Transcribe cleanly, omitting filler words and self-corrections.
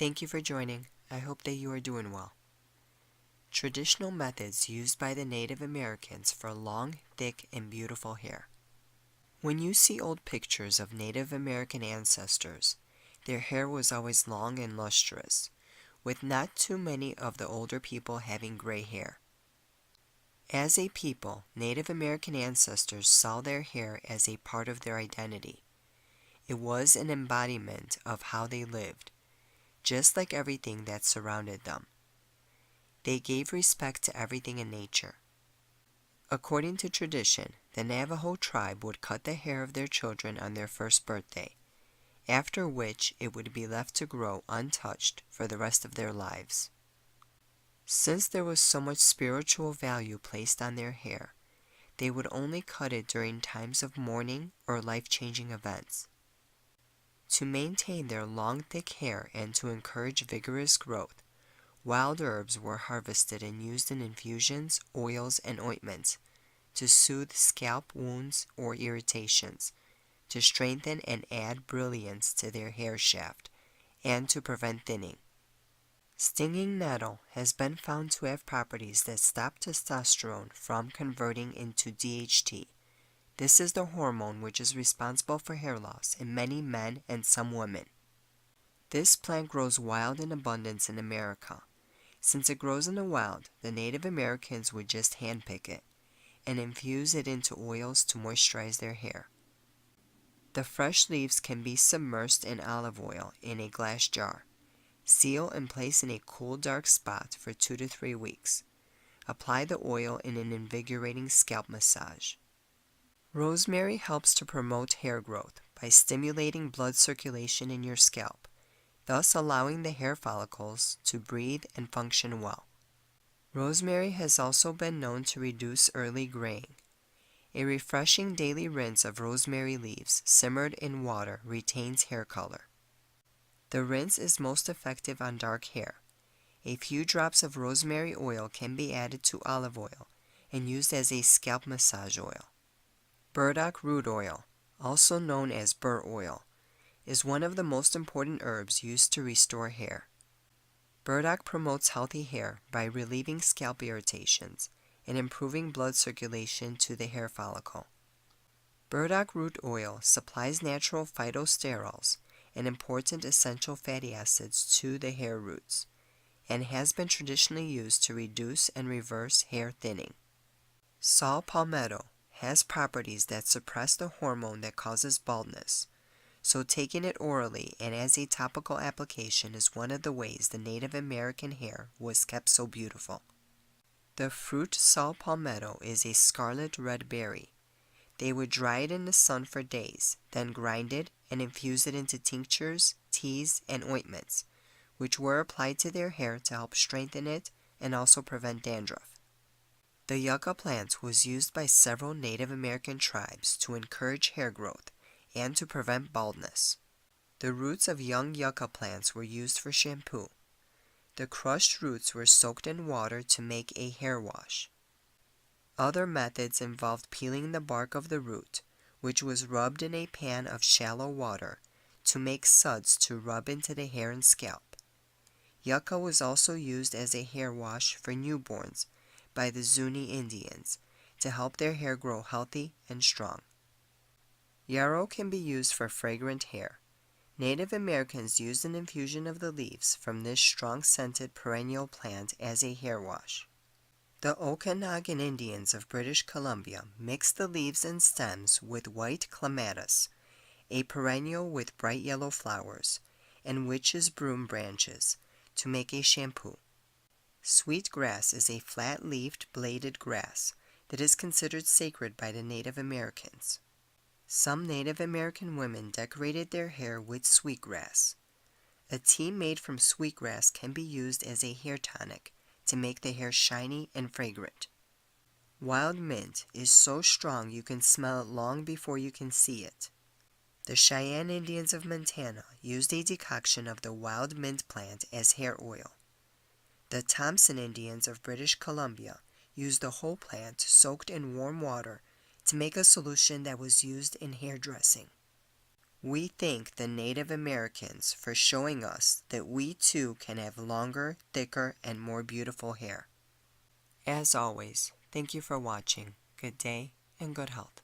Thank you for joining. I hope that you are doing well. Traditional methods used by the Native Americans for long, thick, and beautiful hair. When you see old pictures of Native American ancestors, their hair was always long and lustrous, with not too many of the older people having gray hair. As a people, Native American ancestors saw their hair as a part of their identity. It was an embodiment of how they lived, just like everything that surrounded them. They gave respect to everything in nature. According to tradition, the Navajo tribe would cut the hair of their children on their first birthday, after which it would be left to grow untouched for the rest of their lives. Since there was so much spiritual value placed on their hair, they would only cut it during times of mourning or life-changing events. To maintain their long, thick hair and to encourage vigorous growth, wild herbs were harvested and used in infusions, oils, and ointments to soothe scalp wounds or irritations, to strengthen and add brilliance to their hair shaft, and to prevent thinning. Stinging nettle has been found to have properties that stop testosterone from converting into DHT. This is the hormone which is responsible for hair loss in many men and some women. This plant grows wild in abundance in America. Since it grows in the wild, the Native Americans would just handpick it and infuse it into oils to moisturize their hair. The fresh leaves can be submersed in olive oil in a glass jar. Seal and place in a cool, dark spot for 2 to 3 weeks. Apply the oil in an invigorating scalp massage. Rosemary helps to promote hair growth by stimulating blood circulation in your scalp, thus allowing the hair follicles to breathe and function well. Rosemary has also been known to reduce early graying. A refreshing daily rinse of rosemary leaves simmered in water retains hair color. The rinse is most effective on dark hair. A few drops of rosemary oil can be added to olive oil and used as a scalp massage oil. Burdock root oil, also known as bur oil, is one of the most important herbs used to restore hair. Burdock promotes healthy hair by relieving scalp irritations and improving blood circulation to the hair follicle. Burdock root oil supplies natural phytosterols and important essential fatty acids to the hair roots, and has been traditionally used to reduce and reverse hair thinning. Saw palmetto has properties that suppress the hormone that causes baldness, so taking it orally and as a topical application is one of the ways the Native American hair was kept so beautiful. The fruit saw palmetto is a scarlet red berry. They would dry it in the sun for days, then grind it and infuse it into tinctures, teas, and ointments, which were applied to their hair to help strengthen it and also prevent dandruff. The yucca plant was used by several Native American tribes to encourage hair growth and to prevent baldness. The roots of young yucca plants were used for shampoo. The crushed roots were soaked in water to make a hair wash. Other methods involved peeling the bark of the root, which was rubbed in a pan of shallow water to make suds to rub into the hair and scalp. Yucca was also used as a hair wash for newborns by the Zuni Indians to help their hair grow healthy and strong. Yarrow can be used for fragrant hair. Native Americans used an infusion of the leaves from this strong-scented perennial plant as a hair wash. The Okanagan Indians of British Columbia mixed the leaves and stems with white clematis, a perennial with bright yellow flowers, and witch's broom branches to make a shampoo. Sweet grass is a flat-leafed bladed grass that is considered sacred by the Native Americans. Some Native American women decorated their hair with sweetgrass. A tea made from sweetgrass can be used as a hair tonic to make the hair shiny and fragrant. Wild mint is so strong you can smell it long before you can see it. The Cheyenne Indians of Montana used a decoction of the wild mint plant as hair oil. The Thompson Indians of British Columbia used the whole plant soaked in warm water to make a solution that was used in hairdressing. We thank the Native Americans for showing us that we too can have longer, thicker, and more beautiful hair. As always, thank you for watching. Good day and good health.